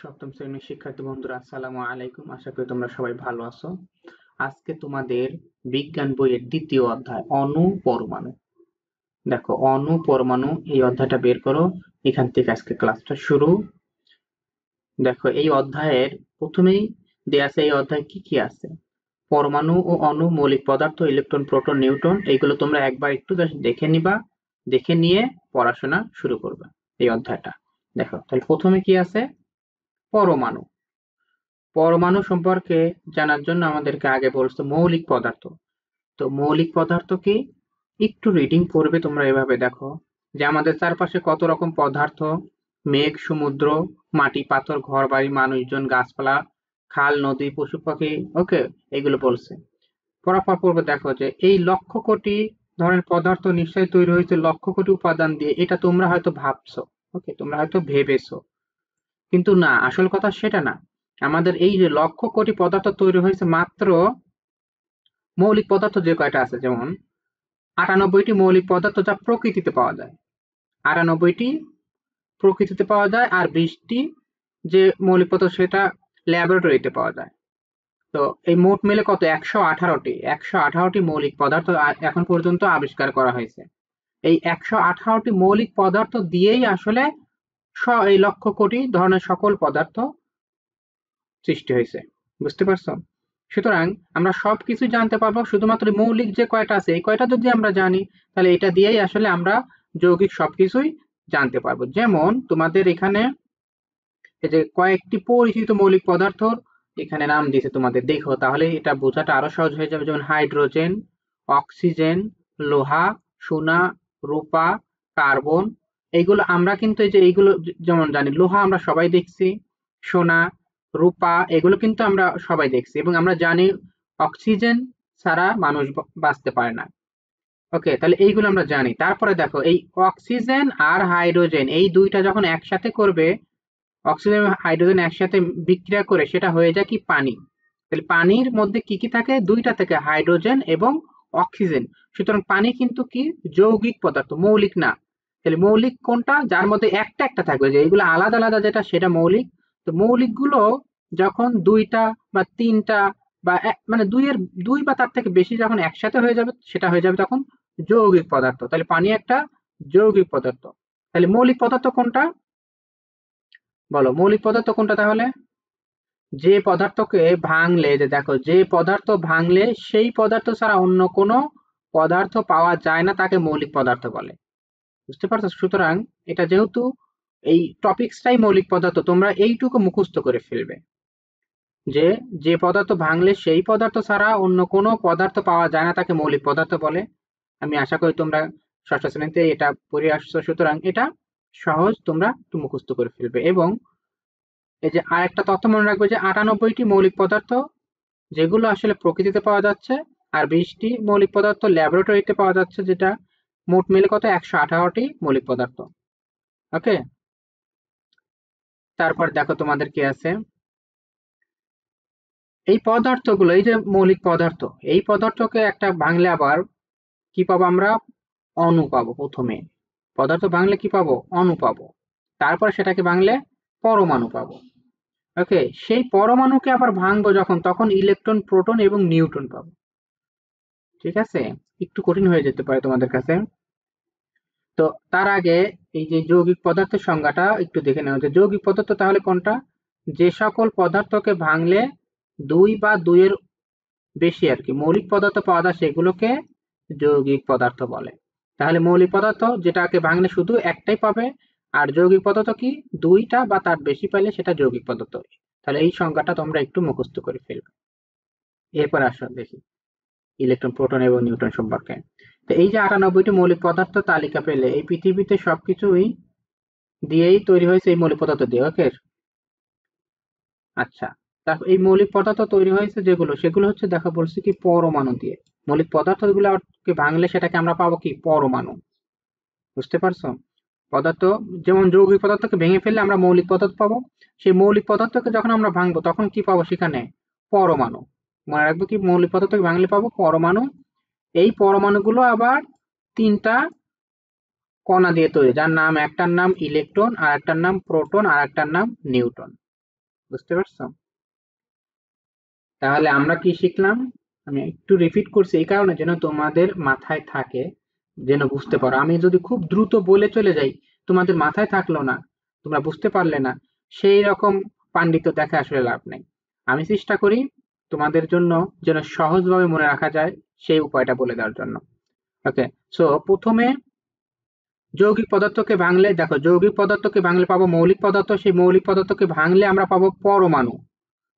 সপ্তম শ্রেণীর শিক্ষার্থী বন্ধুরা, আসসালামু আলাইকুম। আশা করি তোমরা সবাই ভালো আছো। আজকে তোমাদের বিজ্ঞান বইয়ের দ্বিতীয় অধ্যায় অণু পরমাণু। দেখো, অণু পরমাণু এই অধ্যায়টা বের করো। এখান থেকে আজকে ক্লাসটা শুরু। দেখো, এই অধ্যায়ের প্রথমেই দেয়া আছে এই অধ্যায়ে কি কি আছে। পরমাণু ও অণু, মৌলিক পদার্থ, ইলেকট্রন, প্রোটন, নিউট্রন, এইগুলো তোমরা একবার একটু জাস্ট দেখে নিবা। দেখে নিয়ে পড়াশোনা শুরু করবে এই অধ্যায়টা। দেখো, তাহলে প্রথমে কি আছে? পরমাণু। পরমাণু সম্পর্কে জানার জন্য আমাদেরকে আগে বলছে মৌলিক পদার্থ। তো মৌলিক পদার্থ কি, একটু রিডিং করবে তোমরা। এভাবে দেখো যে আমাদের চারপাশে কত রকম পদার্থ: মেঘ, সমুদ্র, মাটি, পাথর, ঘর বাড়ি, মানুষজন, গাছপালা, খাল, নদী, পশু পাখি। ওকে, এগুলো বলছে। পড়ার পূর্বে দেখো যে এই লক্ষ কোটি ধরনের পদার্থ নিশ্চয়ই তৈরি হয়েছে লক্ষ কোটি উপাদান দিয়ে। এটা তোমরা হয়তো ভাবছো, ওকে, তোমরা হয়তো ভেবেছো, কিন্তু না, আসল কথা সেটা না। আমাদের এই যে লক্ষ কোটি পদার্থ তৈরি হয়েছে মাত্র মৌলিক পদার্থ যে কয়টা আছে, যেমন 98টি মৌলিক পদার্থ যা প্রকৃতিতে পাওয়া যায়। 98টি প্রকৃতিতে পাওয়া যায়, আর 20টি যে মৌলিক পদার্থ সেটা ল্যাবরেটরিতে পাওয়া যায়। তো এই মোট মিলে কত? 118টি মৌলিক পদার্থ এখন পর্যন্ত আবিষ্কার করা হয়েছে। এই 118টি মৌলিক পদার্থ দিয়েই আসলে এই লক্ষ কোটি ধরনের সকল পদার্থ সৃষ্টি হয়েছে। বুঝতে পারছো? সুতরাং আমরা সবকিছু জানতে পারবো শুধুমাত্র মৌলিক যে কয়টা আছে এই কয়টা যদি আমরা জানি, তাহলে এটা দিয়েই আসলে আমরা যৌগিক সবকিছুই জানতে পারবো। যেমন তোমাদের এখানে এই যে কয়েকটি পরিচিত মৌলিক পদার্থ এখানে নাম দিয়েছে তোমাদের, দেখো, তাহলে এটা বোঝাটা আরো সহজ হয়ে যাবে। যেমন হাইড্রোজেন, অক্সিজেন, লোহা, সোনা, রূপা, কার্বন। এইগুলো আমরা কিন্তু এই যে এইগুলো যেমন জানি, লোহা আমরা সবাই দেখছি, সোনা, রূপা, এগুলো কিন্তু আমরা সবাই দেখছি, এবং আমরা জানি অক্সিজেন ছাড়া মানুষ বাঁচতে পারে না। ওকে, তাহলে এইগুলো আমরা জানি। তারপরে দেখো, এই অক্সিজেন আর হাইড্রোজেন এই দুইটা যখন একসাথে করবে, অক্সিজেন এবং হাইড্রোজেন একসাথে বিক্রিয়া করে সেটা হয়ে যায় কি? পানি। তাহলে পানির মধ্যে কি কি থাকে? দুইটা থেকে হাইড্রোজেন এবং অক্সিজেন। সুতরাং পানি কিন্তু কি? যৌগিক পদার্থ, মৌলিক না। তাহলে মৌলিক কোনটা? যার মধ্যে একটা একটা থাকবে, যে এইগুলো আলাদা আলাদা যেটা সেটা মৌলিক। তো মৌলিক গুলো যখন দুইটা বা তিনটা বা মানে দুই বা তার থেকে বেশি যখন একসাথে হয়ে যাবে, সেটা হয়ে যাবে তখন যৌগিক পদার্থ। তাহলে পানি একটা যৌগিক পদার্থ। তাহলে মৌলিক পদার্থ কোনটা? বলো, মৌলিক পদার্থ কোনটা তাহলে? যে পদার্থকে ভাঙলে, যে দেখো, যে পদার্থ ভাঙলে সেই পদার্থ ছাড়া অন্য কোনো পদার্থ পাওয়া যায় না, তাকে মৌলিক পদার্থ বলে। বুঝতে পারছো? সুতরাং এটা যেহেতু এই টপিকসটাই মৌলিক পদার্থ, তোমরা এইটুকু মুখস্থ করে ফেলবে যে যে পদার্থ ভাঙলে সেই পদার্থ ছাড়া অন্য কোনো পদার্থ পাওয়া যায় না, তাকে মৌলিক পদার্থ বলে। আমি আশা করি তোমরা ষষ্ঠ শ্রেণীতে এটা পড়ে আসছো, সুতরাং এটা সহজ, তোমরা একটু মুখস্থ করে ফেলবে। এবং এই যে আরেকটা তথ্য মনে রাখবে যে 98টি মৌলিক পদার্থ যেগুলো আসলে প্রকৃতিতে পাওয়া যাচ্ছে, আর 20টি মৌলিক পদার্থ ল্যাবরেটরিতে পাওয়া যাচ্ছে, যেটা মোট মিলে কত? 118টি মৌলিক পদার্থ। ওকে, তারপর দেখো তোমাদের কি আছে। এই পদার্থগুলো, এই যে মৌলিক পদার্থ, এই পদার্থকে একটা ভাঙলে আবার কি পাবো আমরা? অণু পাবো। প্রথমে পদার্থ ভাঙলে কি পাবো? অণু পাবো। তারপরে সেটাকে ভাঙলে পরমাণু পাবো। ওকে, সেই পরমাণুকে আবার ভাঙবো যখন, তখন ইলেকট্রন, প্রোটন এবং নিউট্রন পাবো। ঠিক আছে, একটু কঠিন হয়ে যেতে পারে তোমাদের কাছে। তো তার আগে এই যে যৌগিক পদার্থের সংজ্ঞাটা একটু দেখে নেওয়া যায়। যৌগিক পদার্থ তাহলে কোনটা? যে সকল পদার্থকে ভাঙলে দুই বা দুইয়ের বেশি আর কি মৌলিক পদার্থ পাওয়া যায়, সেগুলোকে যৌগিক পদার্থ বলে। তাহলে মৌলিক পদার্থ যেটাকে ভাঙলে শুধু একটাই পাবে, আর যৌগিক পদার্থ কি? দুইটা বা তার বেশি পাইলে সেটা যৌগিক পদার্থ। তাহলে এই সংজ্ঞাটা তোমরা একটু মুখস্থ করে ফেলবে। এরপর আসো দেখি ইলেকট্রন, প্রোটন এবং নিউট্রন সম্পর্কে। তো এই যে 98টি মৌলিক পদার্থ তালিকা পেলে, এই পৃথিবীতে সবকিছুই দিয়েই তৈরি হয়েছে এই মৌলিক পদার্থ দিয়ে। ওকে, আচ্ছা, তারপর এই মৌলিক পদার্থ তৈরি হয়েছে যেগুলো, সেগুলো হচ্ছে দেখা বলছে কি? পরমাণু দিয়ে। মৌলিক পদার্থ গুলোকে ভাঙলে সেটাকে আমরা পাবো কি? পরমাণু। বুঝতে পারছো? পদার্থ যেমন যৌগিক পদার্থকে ভেঙে ফেললে আমরা মৌলিক পদার্থ পাবো, সেই মৌলিক পদার্থকে যখন আমরা ভাঙবো তখন কি পাবো? সেখানে পরমাণু। মনে রাখবো কি? মৌলিক পদার্থকে ভাঙলে পাবো পরমাণু। এই পরমাণুগুলো আবার তিনটা কণা দিয়ে তৈরি, যার নাম, একটার নাম ইলেকট্রন, আর একটার নাম প্রোটন, আর একটার নাম নিউট্রন। বুঝতে পারছো? তাহলে আমরা কি শিখলাম? আমি একটু রিপিট করছি এই কারণে যেন তোমাদের মাথায় থাকে, যেন বুঝতে পারো। আমি যদি খুব দ্রুত বলে চলে যাই, তোমাদের মাথায় থাকলো না, তোমরা বুঝতে পারলে না, সেই রকম পাণ্ডিত্য দেখে আসলে লাভ নেই। আমি চেষ্টা করি তোমাদের জন্য যেন সহজভাবে মনে রাখা যায় সেই উপায়টা বলে দেওয়ার জন্য। ওকে, সো প্রথমে যৌগিক পদার্থকে ভাঙলে দেখো, যৌগিক পদার্থকে ভাঙলে পাবো মৌলিক পদার্থ, সেই মৌলিক পদার্থকে ভাঙলে আমরা পাবো পরমাণু।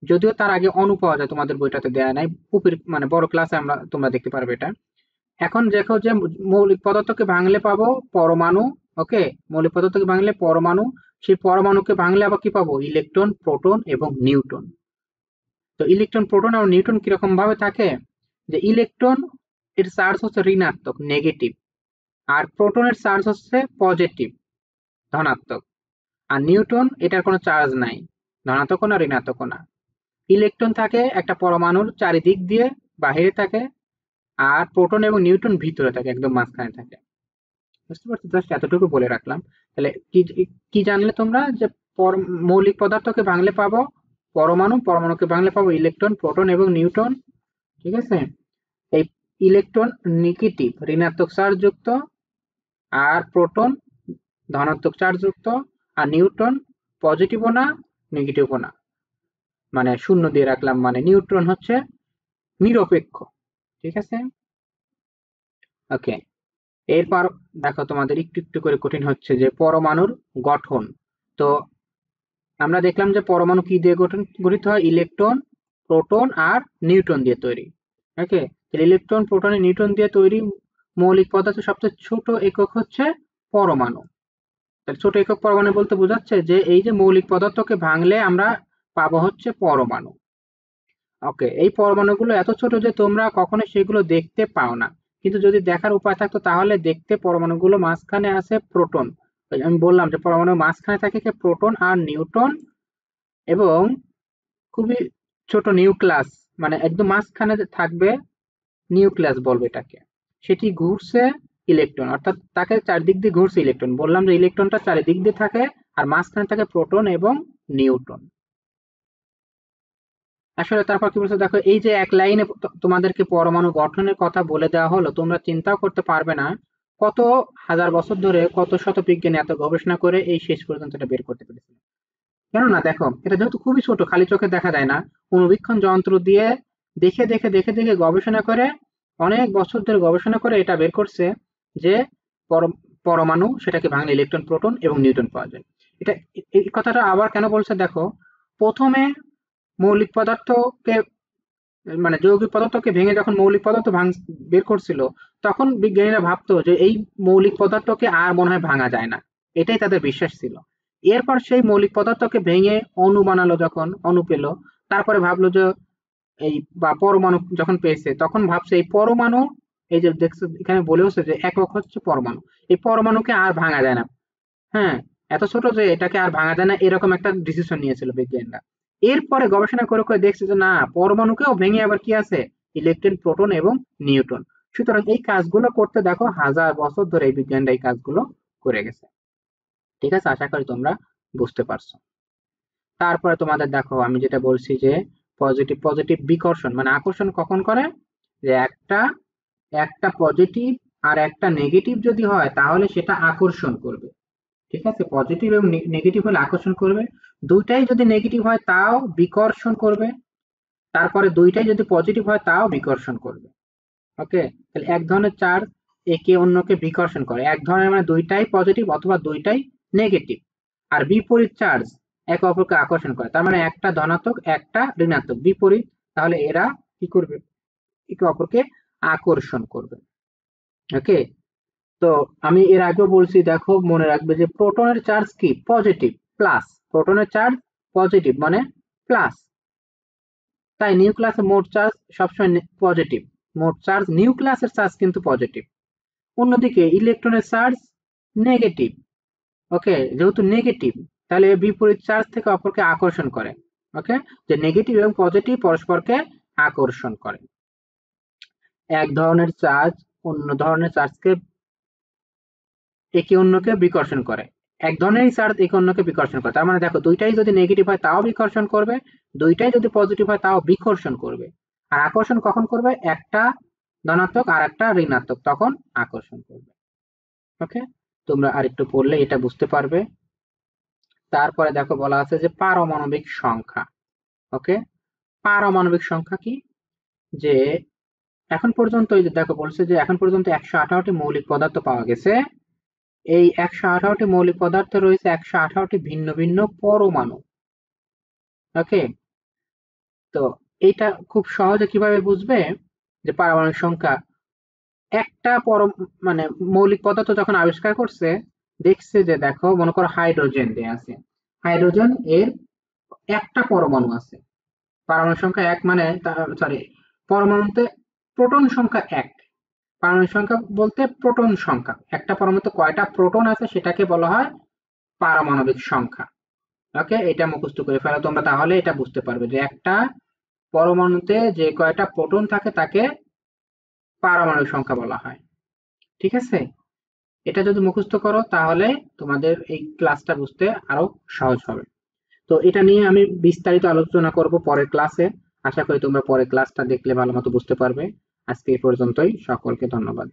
যদিও তার আগে অণু পাওয়া যায়, তোমাদের বইটাতে দেয়া নাই, উপর মানে বড় ক্লাসে আমরা তোমরা দেখতে পারবে এটা। এখন দেখো যে মৌলিক পদার্থকে ভাঙলে পাবো পরমাণু। ওকে, মৌলিক পদার্থকে ভাঙলে পরমাণু, সেই পরমাণুকে ভাঙলে আবার কি পাবো? ইলেকট্রন, প্রোটন এবং নিউট্রন। তো ইলেকট্রন, প্রোটন আর নিউট্রন কিরকম ভাবে থাকে? যে ইলেকট্রন এর চার্জ হচ্ছে ঋণাত্মক, নেগেটিভ, আর প্রোটনের চার্জ হচ্ছে পজিটিভ, ধনাত্মক। আর নিউট্রন এটার কোনো চার্জ নাই, ধনাত্মক না ঋণাত্মক না। ইলেকট্রন থাকে একটা পরমাণুর চারিদিক দিয়ে, বাহিরে থাকে, আর প্রোটন এবং নিউট্রন ভিতরে থাকে, একদম মাঝখানে থাকে। বুঝতে পারছো? জাস্ট এতটুকু বলে রাখলাম। তাহলে কি কি জানলে তোমরা? যে মৌলিক পদার্থকে ভাঙলে পাবো পরমাণু, পরমাণুকে ভাঙলে পাবো ইলেকট্রন, প্রোটন এবং নিউট্রন। ঠিক আছে? এই ইলেকট্রন নেগেটিভ, ঋণাত্মক চার্জ যুক্ত, আর প্রোটন ধনাত্মক চার্জ যুক্ত, আর নিউট্রন পজিটিভও না নেগেটিভও না, মানে শূন্য দিয়ে রাখলাম, মানে নিউট্রন হচ্ছে নিরপেক্ষ। ঠিক আছে? ওকে, এরপর দেখো তোমাদের একটু একটু করে কঠিন হচ্ছে যে পরমাণুর গঠন। তো আমরা দেখলাম যে পরমাণু কি দিয়ে গঠিত হয়? ইলেকট্রন, প্রোটন আর নিউট্রন দিয়ে তৈরি। ওকে, ইলেকট্রন, প্রোটন আর নিউট্রন দিয়ে তৈরি মৌলিক পদার্থের সবচেয়ে ছোট একক হচ্ছে পরমাণু। তাহলে ছোট একক পরমাণু বলতে বোঝাচ্ছে যে এই যে মৌলিক পদার্থকে ভাঙলে আমরা পাবো হচ্ছে পরমাণু। ওকে, এই পরমাণুগুলো এত ছোট যে তোমরা কখনো সেগুলো দেখতে পাও না, কিন্তু যদি দেখার উপায় থাকতো তাহলে দেখতে। পরমাণুগুলো মাঝখানে আছে প্রোটন, ওই আমি বললাম যে পরমাণুর মাঝখানে থাকে কি প্রোটন আর নিউট্রন, এবং খুবই ছোট নিউক্লিয়াস, মানে একদম মাঝখানে যে থাকবে নিউক্লিয়াস বলবো এটাকে, সেটি ঘুরছে ইলেকট্রন, অর্থাৎ তাকে চারিদিক দিয়ে ঘুরছে ইলেকট্রন। বললাম যে ইলেকট্রনটা চারিদিক দিয়ে থাকে, আর মাঝখানে থাকে প্রোটন এবং নিউট্রন। আসলে তারপর কি বলছে দেখো, এই যে এক লাইনে তোমাদেরকে পরমাণু গঠনের কথা বলে দেওয়া হলো, তোমরা চিন্তাও করতে পারবে না কত হাজার বছর ধরে কত শত বিজ্ঞানী এত গবেষণা করে এই শেষ পর্যন্ত এটা বের করতে পেরেছে। কেননা দেখো, এটা যেহেতু খুবই ছোট, খালি চোখে দেখা যায় না, অণুবীক্ষণ যন্ত্র দিয়ে দেখে দেখে দেখে দেখে গবেষণা করে, অনেক বছর ধরে গবেষণা করে এটা বের করছে যে পরমাণু, সেটাকে ভাঙলে ইলেকট্রন, প্রোটন এবং নিউট্রন পাওয়া যায়। এটা এই কথাটা আবার কেন বলছে দেখো, প্রথমে মৌলিক পদার্থকে, মানে যৌগিক পদার্থকে ভেঙে যখন মৌলিক পদার্থ বের করছিল, তখন বিজ্ঞানীরা ভাবতো যে এই মৌলিক পদার্থকে আর মনে হয় ভাঙা যায় না, এটাই তাদের বিশ্বাস ছিল। এরপর সেই মৌলিক পদার্থকে ভেঙে অণু বানালো, যখন অণু পেলো, তারপরে ভাবলো যে এই, বা পরমাণু যখন পেয়েছে তখন ভাবছে এই পরমাণু, এই যে দেখছো এখানে বলেওছে যে একক হচ্ছে পরমাণু, এই পরমাণুকে আর ভাঙা যায় না। হ্যাঁ, এত ছোট যে এটাকে আর ভাঙা যায় না, এরকম একটা ডিসিশন নিয়েছিল বিজ্ঞানীরা। এরপরে গবেষণা করে করে দেখছে যে না, পরমাণুকেও ভেঙে আবার কি আছে? ইলেকট্রন, প্রোটন এবং নিউট্রন। সুতরাং এই কাজগুলো করতে দেখো হাজার বছর ধরে এই বিজ্ঞানীরা এই কাজগুলো করে গেছে। ঠিক আছে, আশা করি তোমরা বুঝতে পারছো। তারপরে তোমাদের দেখো আমি যেটা বলছি যে পজিটিভ পজিটিভ বিকর্ষণ, মানে আকর্ষণ কখন করে? যে একটা একটা পজিটিভ আর একটা নেগেটিভ যদি হয় তাহলে সেটা আকর্ষণ করবে। ঠিক আছে, পজিটিভ এবং নেগেটিভ হলে আকর্ষণ করবে, দুইটাই যদি নেগেটিভ হয় তাও বিকর্ষণ করবে, তারপরে দুইটাই যদি পজিটিভ হয় তাও বিকর্ষণ করবে। ওকে, তাহলে এক ধরনের চার্জ একে অন্যকে বিকর্ষণ করে, এক ধরনের মানে দুইটাই পজিটিভ অথবা দুইটাই নেগেটিভ। আর বিপরীত চার্জ একে অপরকে আকর্ষণ করে, তার মানে একটা ধনাত্মক একটা ঋণাত্মক, বিপরীত। তাহলে এরা কি করবে? একে অপরকে আকর্ষণ করবে। ওকে, তো আমি এর আগেও বলছি, দেখো মনে রাখবে যে প্রোটনের চার্জ কি? Positive, plus. প্রোটনের চার্জ পজিটিভ মানে প্লাস, তাই নিউক্লিয়াসের মোট চার্জ সবসময় পজিটিভ। মোট চার্জ, নিউক্লিয়াসের চার্জ কিন্তু পজিটিভ। অন্যদিকে ইলেকট্রনের চার্জ নেগেটিভ। ওকে, যেহেতু নেগেটিভ, তাহলে বিপরীত চার্জ থেকে অপরকে আকর্ষণ করে। ওকে, যে নেগেটিভ এবং পজিটিভ পরস্পরকে আকর্ষণ করে। এক ধরনের চার্জ অন্য ধরনের চার্জকে একে অন্যকে বিকর্ষণ করে। এক ধরনেরই চার্জ একে অন্যকে বিকর্ষণ করে। তার মানে দেখো দুইটাই যদি নেগেটিভ হয় তাও বিকর্ষণ করবে, দুইটাই যদি পজিটিভ হয় তাও বিকর্ষণ করবে। আর আকর্ষণ কখন করবে? একটা ধনাত্মক আর একটা ঋণাত্মক, তখন আকর্ষণ করবে। ওকে, তোমরা আরেকটু পড়লে এটা বুঝতে পারবে। তারপরে দেখো বলা আছে যে পারমাণবিক সংখ্যা। ওকে, পারমাণবিক সংখ্যা কি? যে এখন পর্যন্ত এই যে দেখো বলছে যে এখন পর্যন্ত 118টি মৌলিক পদার্থ পাওয়া গেছে। এই 118টি মৌলিক পদার্থ রয়েছে 118টি ভিন্ন ভিন্ন পরমাণু। ওকে, তো এইটা খুব সহজে কিভাবে বুঝবে যে পারমাণবিক সংখ্যা? একটা মানে মৌলিক পদার্থ যখন আবিষ্কার করছে, দেখছে যে দেখো মনে করো হাইড্রোজেন দেয়া আছে, হাইড্রোজেন এর একটা পরমাণু আছে। পারমাণবিক সংখ্যা এক মানে, সরি, পরমাণুতে প্রোটন সংখ্যা এক। পারমাণবিক সংখ্যা বলতে প্রোটন সংখ্যা, একটা পরমাণুতে কয়টা প্রোটন আছে সেটাকে বলা হয় পারমাণবিক সংখ্যা। ওকে, এটা মুখস্থ করে ফেলো তোমরা, তাহলে এটা বুঝতে পারবে যে একটা পরমাণুতে যে কয়টা প্রোটন থাকে তাকে পারমাণবিক সংখ্যা বলা হয়। ঠিক আছে, এটা যদি মুখস্থ করো তাহলে তোমাদের এই ক্লাসটা বুঝতে আরো সহজ হবে। তো এটা নিয়ে আমি বিস্তারিত আলোচনা করব পরের ক্লাসে। আশা করি তোমরা পরের ক্লাসটা দেখলে ভালো মতো বুঝতে পারবে। আজকে এই পর্যন্তই, সকলকে ধন্যবাদ।